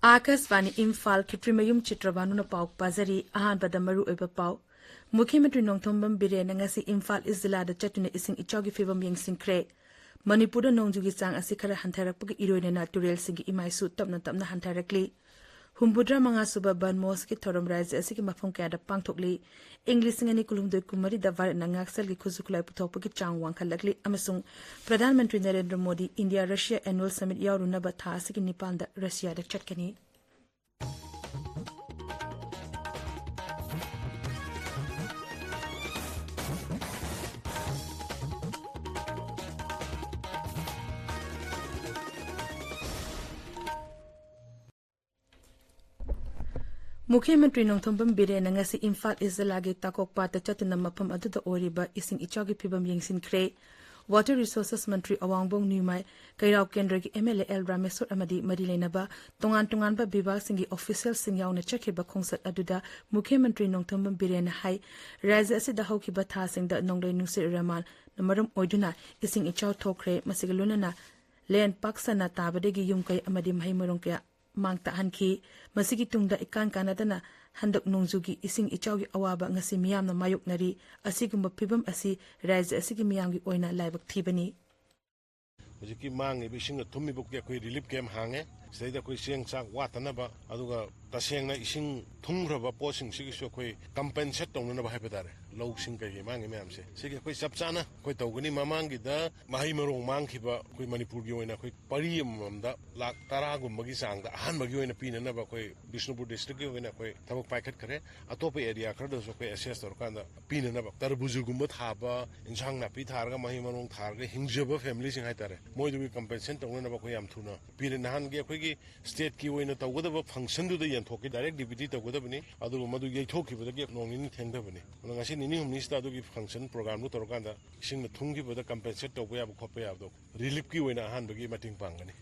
Akasvani Imphal Kitrimayum Chitrabhanu na pau pazari ahan badamaru oiba pau. Mukhyamantri Nongthombam Biren ngasi Imphal Izilada chatuna ising ichawgi fibam yengsingkre. Manipur nongjugi sang asi khara hantarakpagi iroinena turel singi imaisu tapna hantarakli. Humbudra mga suba ban moski thorom raise asiki mafam kaya pangthokli. English ngani kulumdoi kumari da varat na ngaksal gi khuzukulai puthokpagi chang wangkhalakli amasung Pradhan Mantri Narendra Modi India Russia Annual Summit yaurunaba tha asiki Nepal da Russia da chatkani. Mukhyamantri Nongthombam Biren ngasi Imphal Izilagi takokpa ta chatuna mafam aduda oriba ising ichawgi phibam yengsinkre. Water Resources Mantri Awangbong Numai Kairao Kendra gi MLA L Rameswar amadi Marilenaba tongan ba bibag singi official sing yauna chakhiba khongsat aduda Mukhyamantri Nongthombam Biren hai raja asida haukiba tha singda nonglei Newsreader-Rahman namaram oiduna ising ichaw thokre masigalunana len paksana tabadegi yumkai amadi mahimorong kya mangta hanki masigi tungda ikan kanadana handak nongjugi ising ichawgi awaba ngasi miyamna mayoknari asigumba phibam asi raja asigi miyamgi oina laibak thibani Hujiki mangi bising thummi bukya koi relief camp hange seida koi siang chak watanaba aduga tasengna ising thungraba posing sigi so koi compensate tongna ba haibadare low sing kai mangi memse sigi koi sapchana koi tawgani mamangi da mahi marong mangkhiba koi manipur gi oina koi pari amda lak tara gumbagi sangda ahan bagi oina pinana ba koi Bishnupur district gi oina koi tabak paikhat khare atope area khada so koi assess tor kanda pinana ba tarbuju gumba thaba insang na pi tharga mahi marong tharga hingjaba family sing haitare moidu compensation tongna ba koi am thuna pire nahan gi koi gi state ki oina tawgada function du da yan thoki direct deputy tawgada bani adu madu gi thoki ba gi nongin thengda bani ngasi nini humni sta du gi function program lu torkanda sing na thungi ba da compensate tawba ya ba khopa ya do relief ki oina han ba gi mating pangani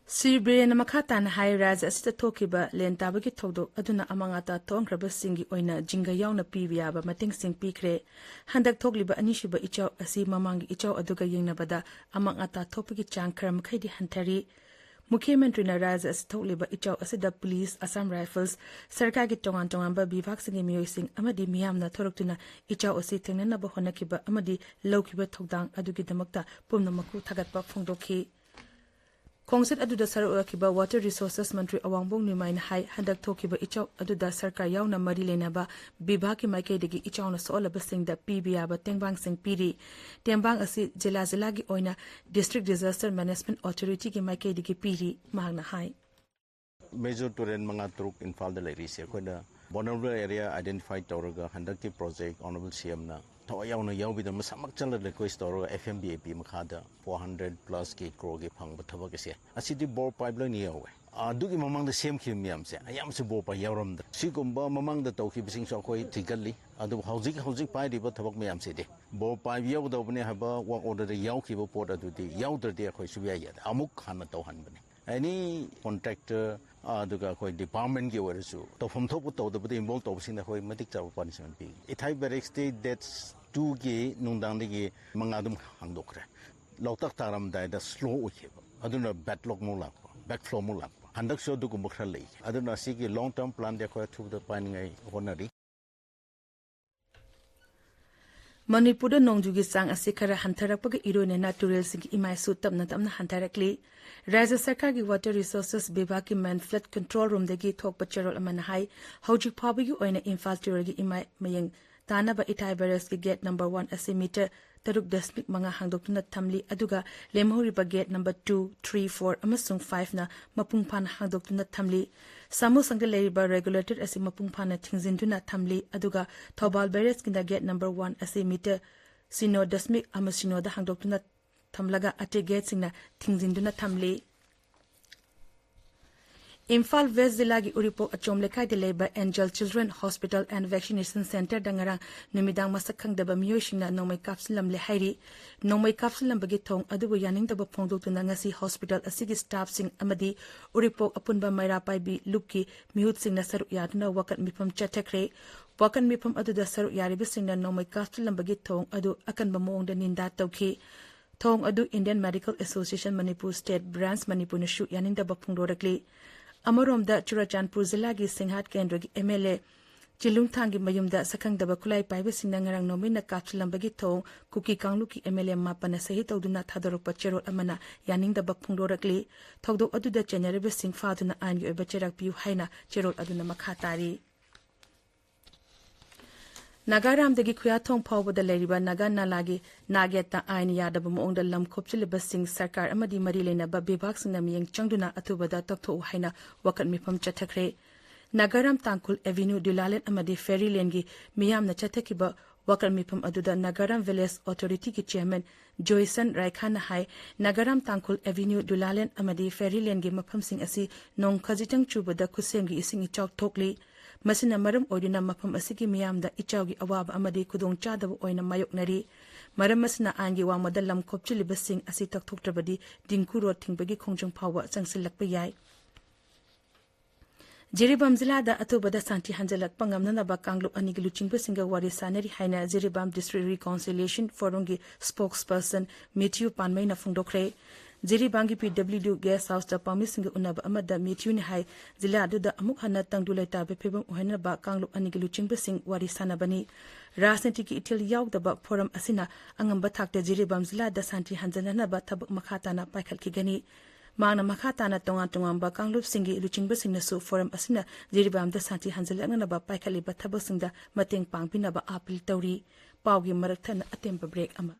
Sirbrena Makatan High Raz as the Tokiba, Lentabaki Todo, Aduna Amangata, Tonkraba Singi Oina, Jinga Yauna Piviaba, Mating Sing Pikre, Handak Togliba Anishiba Icho, Asi Mamang Icho Aduga Yinabada, Amangata Topiki Chankar Makaidi Hantari, Mukhyamantri Raz as Toliba Icho Asida Police, Assam Rifles, Sarkagi Tongan Bivak Singi Mioising, Amadi Miamna Toroktuna, Icho Osi Tenanaba Honakiba, Amadi Lokiba Togdang, Adugi Damakta, Pumnamaku Tagatba Fungdoki. Kongsit aduda saru akiba Water Resources Mantri Awangbong Numain Hai handak thokiba ichaw aduda sarkar yauna mari lenaba bibhaki maikaidegi ichawna solaba singda PBA tengbang sing piri tengbang asi jila gi oina District Disaster Management Authority gi maikaidegi piri mahna hai Major Turen mga truk Imphal da lairi se koina vulnerable area identified tawraga handakti project honorable CM na Yauna Yaubida Masamak Chala request or FMBAP Makada 400 plus K crore pang Batavakase. A city bore pipeline yawe. Dugi among the same Kimiam say, I am Subopa Yaram. Sigumba among the Toki Bising Shokoi Tigally, Adu Housing Pai Batavak Miam City. Bo Pai Yaw the Haba walk order the Yauki Porta to the Yauder de Koshia, Amuk Hana Tohanbani. Any contractor, the department gives you. To from top of the involved of in the way medic punishment being. It high barrack state that's 2 gay, Nundandigi, Mangadum Handokre. Lotak Taram died a slow with him. I don't know backlog mulak, backflow mulak. Handak show to Gumbukrali. I don't know seek a long term plan they acquire through the pining a honorary. Manipur nongjugi sang asikara hantarakpaga irone natural sing imaisu tapna hantarakli Raja Sarkar gi Water Resources Bibhag ki man flood control room degi thokpa charol amana hai hojik phabagi oina Imphal gi imai mayeng tanaba itai barracks ki gate number 1 asimeter taruk dasmik manga hangdokna thamli aduga lemhoriba gate number 2 3 4 amasung 5 na mapungphan hangdokna thamli samu sangda leriba regulated asi mapungphana thingzinduna thamli aduga Thobal barracks kinda gate number 1 asimeter sino dasmik amasino da hangdokna thamlaga ate gate singna thingzinduna thamli Imphal West Zilagi Uripo Achomlekai de Labor Angel Children Hospital and Vaccination Center Dangarang Numidang Masakhang Daba Mioshina Nomai Kapsulam Le Hairi Nomai Kapsulam Bagitong Adubu Yaning Daba Pongdo to Nangasi Hospital Asigi Staff Sing Amadi Uripo Apunba Mairapai Bi Luki Mihut Sing Nasaru Yadna Wakat Mipam Chatakre Wakan Mipam Adu Dasaru Yaribis Sing Nomai Kapsulam Bagitong Adu Akan Bamong the Ninda Toki thong adu Indian Medical Association Manipur State Branch Manipur na shu yaningdaba phongdorakli amaromda Churachandpur Zilla gi Singhat Kendra gi MLA Chilungthangi mayumda sakhangdaba kulai paiba singna ngarang nomina kapchulambagi thong kuki kangluki MLA mapana sahi tawduna thadorokpa cherot amana yaningdaba phongdorakli thogdok aduda chenyarebe sing faduna angi oiba cherak piu haina cherot aduna makha tari Nagaramdagi Kuyathong Pawbada Leriba Naga Nalagi Nagyata Ain Yadaba Moongda Lam Kopchiliba Singh Sarkar Amadi Marilena Babibak Sinamiyang Changduna Atubada Tokto Haina Wakat Mipam Chatakre Nagaram Tangkul Avenue Dulalen Amadi Ferry Lengi Miyam na Chatakiba Wakat Mipam Aduda Nagaram Village Authority ki Chairman Joyson Raikhan Hai Nagaram Tangkul Avenue Dulalen Amadi Ferry Lengi Mapam Sing Asi Nong Khajitang Chubada Kusemgi Ising Ichok Tokli Masina maram oidina mapam asigi miyamda ichawgi awaba amadi kudong chadabu oina mayoknari maram masina angi wangmada lam kopchiliba sing asi takthoktrabadi dingkuro thingbagi khongjong phawa changsilakpa yai Jiribam Zilada Atubada Santi Hanjalak Pangamnanaba Kanglup Anigi Luchingba Singa Wari Sanari Haina Jiribam District Reconciliation Forumgi spokesperson Matthew Panmaina Fundokre Jiribangi PWD Guest House da Pamisinga Unaba Amada Matthew ni Hai Zila Duda Amuk Hana Tangduleta Bepebam Uhanaba Kanglup Anigi Luchingba Sing Wari Sanabani Rasnitiki Itil Yaw Daba Forum Asina Angamba Takta Jiribam Zilada Santi Hanjalanaba Tabuk Makhatana Paikal Kigani Mana Makhatana Tongan ba Kanglup Singi Luchingba Singnasu Forum Asina Jiribam da Santi Hanjalanaba Paikali Batabasingda Mateng Pangpinaba Apil Tauri Paugi Marathana Atemba Break Ama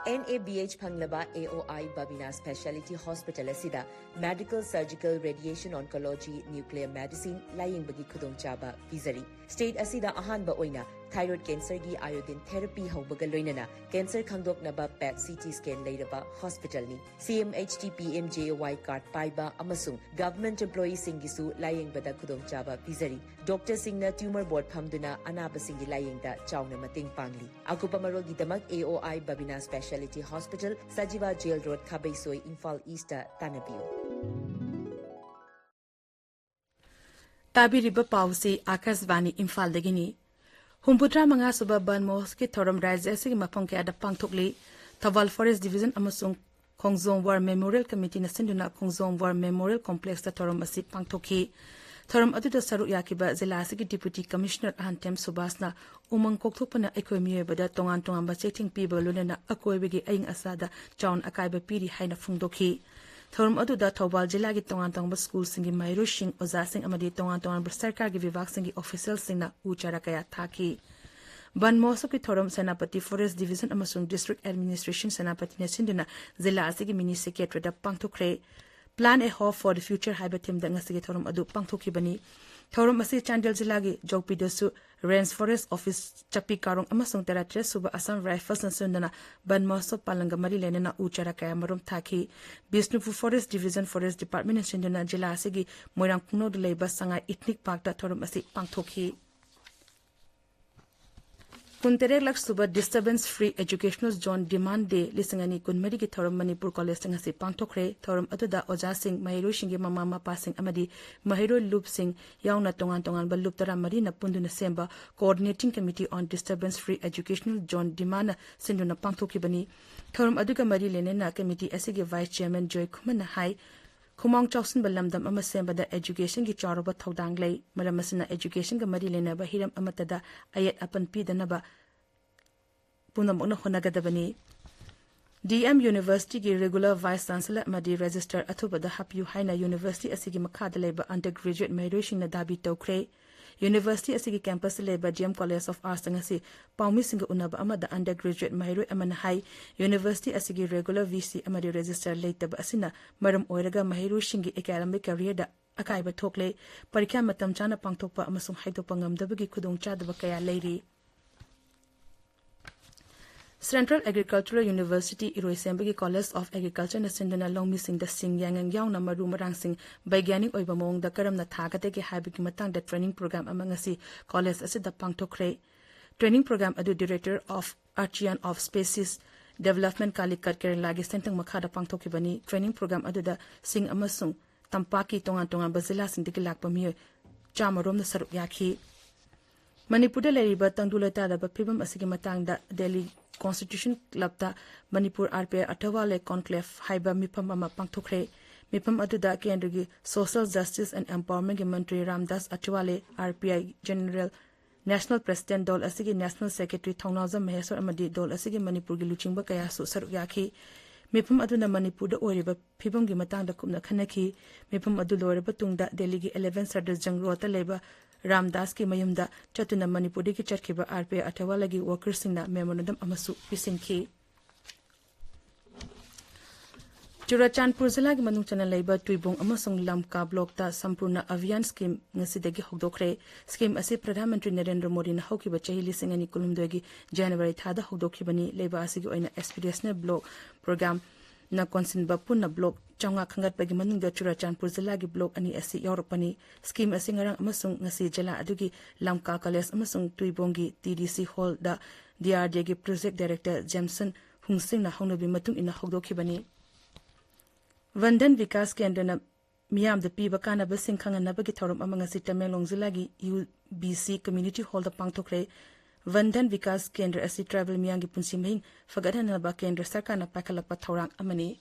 NABH Panglaba AOI Babina Specialty Hospital Asida Medical Surgical Radiation Oncology Nuclear Medicine Laying Bagi Kudong Chaba Vizari State Asida Ahanba Oina Thyroid Cancer Gi Iodine Therapy Haubaga Loinana Cancer Khangdok Naba PET CT Scan Laidaba Hospital Ni CMHT PMJOY Card Paiba Amasung Government Employee Singisu Laying Bada Kudong Chaba Vizari Dr. Singna Tumor Board Phamduna Anaba Singi Laying Da Chawna Mating Pangli Akupamaro Gidamak AOI Babina Specialty Hospital Sajiva Jail Road Kabaisoi Imphal East Tanabiu Tabiriba Pausi Akasvani Imphal Dagini Humputra Manga Suba Ban Moski Thorum Rise Asig Mapong Ada Pangtokli Tawal Forest Division Amasung Kongzong War Memorial Committee na Sinduna Kongzong War Memorial Complex ta Thorum Asi Pangtoki Thorum Aduda Saru Yakiba Zilasigi Deputy Commissioner Antem Subasna Umang Koktupana Economy Bada Tongan Tongamba Setting People Lunana Akoibigi Aing Asada John Akaiba Piri Haina Fungdoki Thorum Aduda Tawal Jilagi Tongan Tongba School Singi Mayru Shing Oza Sing Amadi Tongan Tongan Sarkar gi Vivak Singi Official Singna Ucharakaya Thaki Ban Mosoki Thorum Senapati Forest Division Amasung District Administration Senapati Nesinduna Zila Asigi Mini Secretary da Pangtokre Plan a hope for the future Haibatim da Ngasigi Thorum Adu Pangtoki Bani Thorum Asi Chandel Zilagi Jogpidasu Rains Forest Office Chapi Karong Amasung Teratre Suba Assam Rifles and Sundana Ban Moso Palanga Marilena Ucharakaya Marum Taki Bisnufu Forest Division Forest Department and Sinduna Jila Asigi Moirang Puno de Labor Sanga Ethnic Park da Thorum Asi Pangtoki Kuntere Lak Suba Disturbance Free Educational Zone Demand Day Lisangani Kunmari ki Thorum Manipur College Tangasi Pangtokre Thorum Aduda Oja Singh Mahiru Shingi Mama Passing Amadi Mahiru Loop Singh Yauna Tongan Ba Loop Tara Marina Punduna Semba Coordinating Committee on Disturbance Free Educational Zone Demand Sinduna Pangtoki Bani Thorum Aduga Mari Lenena Committee Asigi Vice Chairman Joy Kumana Hai Kumang Chokson Balamdam Amasemba da Education ki Charoba Thaudang Lay Maramasina Education ga Mari Lena ba Hiram Amatada Ayat Apan Pidanaba Punamona Honagadabani DM University ki regular Vice Chancellor Madi Register Atubada Hapu Haina University Asigi Makadaleba Undergraduate Migration na Dabi Tokre University Asigi Campus Leba GM College of Arts Tangasi Paumi Singa Unaba Amada Undergraduate Mahiru Amanahai University Asigi regular VC Amadi Register Lataba Asina Maram Oiraga Mahiru Shingi Academic Career da Akaiba Tokle Parikya Matam Chana Pangtokpa Amasung Haidopangam Dabagi Kudong Chadaba Kaya Lady Central Agricultural University Iroisembagi College of Agriculture na Sinduna Longmi Sing da Sing Yang Yaw na Maru Marang Sing Baigyaning Oiba Mong da Karam na Thakategi Habigi Matang da training program amangasi college asida Pangtokre training program adu Director of Archean of Species Development Kalikat Kerala gi Sentang Makhada Pangtokibani training program adu da Sing Amasung Tampaki Tongan Bazila Sing Digilak Pamiyo Chamarom na Saruk Yaki Manipur leriba tangdulata da phibam asigi matangda Delhi Constitution Club ta Manipur RPI Atawale Conclave haiba mipam ama pangthokre mipam aduda kendri Social Justice and Empowerment Mantri Ramdas Atawale RPI General National President Dol asigi National Secretary Thongnawjam Maheswar amadi Dol asigi Manipur gi luchingba kaya su saruk yakhi mipam aduna Manipur da oriba phibam gi matangda kumna khanaki mipam adu loriba tungda Delhi gi 11 Sadar Jangro ta leba Ramdas ki mayumda chatuna Manipur ki charkiba RPI Atawala gi workers singna memorandum amasu pisinki Churachandpur Zila gi manungchana leiba tuibong amasung lamka block ta sampurna avian scheme ngasidagi hogdokre scheme asi Pradhan Mantri Narendra Modi na hokiba chahi lisingani kulumdogi January thada hogdokibani leiba asigi oina expeditionary block program na konsinba punna block changa khangat bagi manungda Churachandpur Zila gi block ani asi Europani scheme asi ngarang amasung ngasi jala adugi lamka college amasung tuibongi TDC hall da DRD gi project director Jameson Hungsing na hongnobi matung ina hogdokibani Vandan Vikas Kendra na miyam da piba kana basing khanga na bagi thorum amanga si Tamenglong Zila gi UBC Community Hall da pangthokre Vandan Vikas Kendra asi travel miyang gi punsi main fagadan na ba Kendra sarkar na pakalapa thorang amani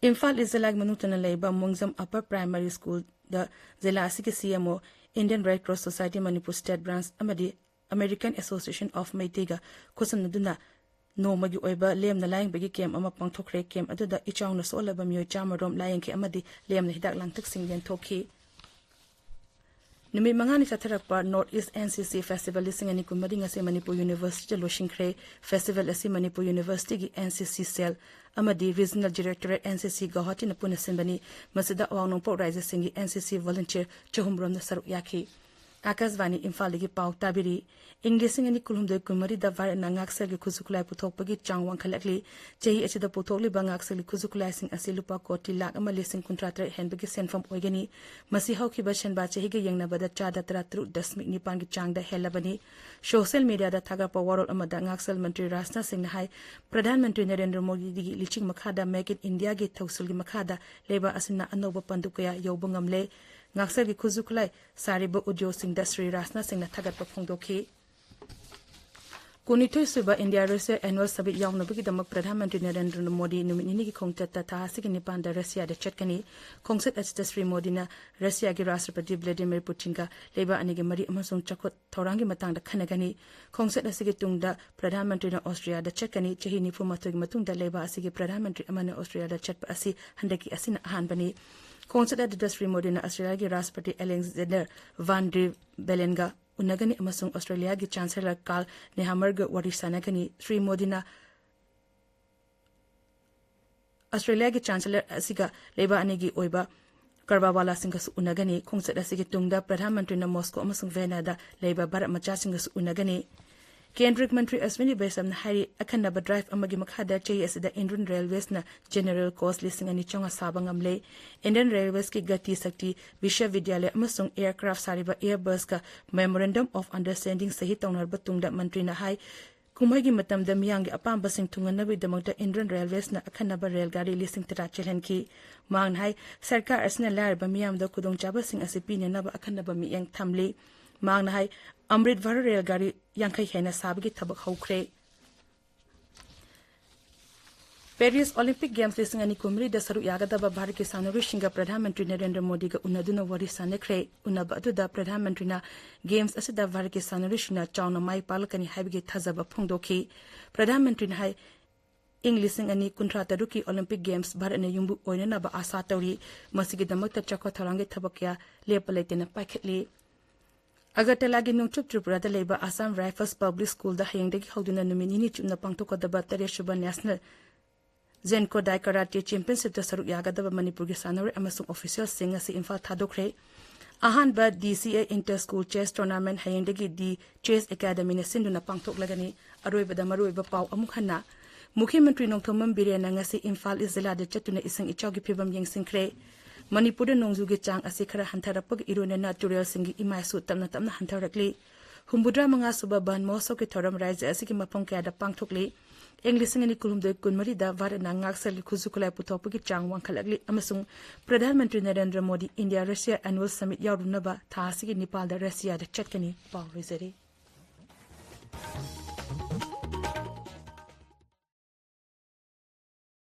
Imphal is Zila manutana leiba Mungzam Upper Primary School da Zila asiki CMO Indian Red Cross Society Manipur State Branch amadi American Association of Maitiga kusam naduna no magi oiba lem na laing bagi kem ama pangthokre kem aduda ichang na solaba myo chamarom laing ke amadi lem na hidak langtak singyen thoki nimi mangani satharakpa North East NCC Festival lisingani kumadi ngase Manipur University loshingkre festival asi Manipur University gi NCC cell amadi regional directorate NCC Guwahati na puna sinbani masida awangnong po raisa singi NCC volunteer chahumrom na saruk yakhi Akasvani Imphal gi pau tabiri English ngani kulumde kumari da var na ngaksar gi khuzukulai puthokpagi changwang khalakli chehi achida puthokli bangaksar gi khuzukulai sing asilupa koti lak amali sing kontratra henbagi senfam oigani masi hauki bashan ba chehi gi yengna bada chada tratru dasmik nipan gi changda helabani social media da thaga power amada ngaksal mantri Rajnath Singh na hai Pradhan Mantri Narendra Modi gi liching makhada make in India gi thausul gi makhada leba asina anoba pandukaya yobungamle ngaksar gi khuzukulai sariba udyog sing Sri Rajnath Singh na thagat pa phongdokhi Kunitoi suba India Russia annual summit yaungna bagi damak Pradhan Mantri Narendra Modi numini gi khongta ta sigi nipan da Russia da chatkani khongset achita Sri Modi na Russia gi Rashtrapati Vladimir Putin ka leba ani gi mari amasung chakot thorangi matang da khanagani khongset asigi tungda Pradhan Mantri na Austria da chatkani chehi nifu matoi matung da leba asigi Pradhan Mantri amana Austria da chatpa asi handaki asina hanbani khongset da Sri Modi na Australia gi Rashtrapati Alexander Van der Bellenga unagani amasung Australia gi Chancellor Karl Nehammer ga warisanagani Sri Modi na Australia gi Chancellor asiga leba anigi oiba Karbawala Singhas unagani khongset asigi tungda Pradhan Mantri na Moscow amasung Vienna da leba Bharat Macha Singhas unagani Kendrick Mantri Ashwini Vaishnav na hari akhanaba drive amagi makhada chei asida Indian Railways na general cost listing ani chonga sabangamle Indian Railways ki Gati Sakti Vishwavidyalaya amasung aircraft sariba Airbus ka memorandum of understanding sahi tawnar batungda mantri na hai kumagi matamda miyangi apamba sing thunganabi damakta Indian Railways na akhanaba railgari listing tara chelhanki mang hai sarkar asna larba miyamda kudongchaba sing asipine naba akhanaba miyang thamli mang na hai Amrit Bharat railgari yankai hena sabagi thabak haukre Paris Olympic Games lising ani kumri da saru yagadaba Bharat ki sanuru shinga Pradhan Mantri Narendra Modi ga unaduna warisane kre unaba adu Pradhan Mantri na Games asida Bharat ki sanuru shina chawna mai palakani haibigi thazaba phongdokhi Pradhan Mantri na hai Lising ani kuntra taruki Olympic Games Bharat na yumbu oinana ba asa tawri masigi damakta chakwa tharange thabakya lepalaitena paikhetli Agartala gi Nungchup Tripura da leba Assam Rifles Public School da hayengdagi hauduna numini chumna pangtokadaba Tareshuba National Zenko Dai Karate Championship da saruk yagadaba Manipur gi sanore amasung official sing asi Imphal thadokre ahanba DCA Inter School Chess Tournament hayengdagi di Chess Academy na sinduna pangtoklagani aroiba da maroiba pau amukhanna Mukhimantri Nongthomam Birena ngasi Imphal Izila da chatuna isang ichawgi phibam yengsingkre Manipur da nongzugi chang asi khara hantarapag irona natural singi imaisu tamna tamna hantarakli humbudra manga suba ban moso ke thoram raise asi ki mapong kya da pangthokli English ngani kulumde kunmari da varana ngaksal khuzu kulai puthopagi chang wangkhalagli amasung Pradhan Mantri Narendra Modi India Russia Annual Summit yaurunaba thasigi Nepal da Russia da chatkani pawrizari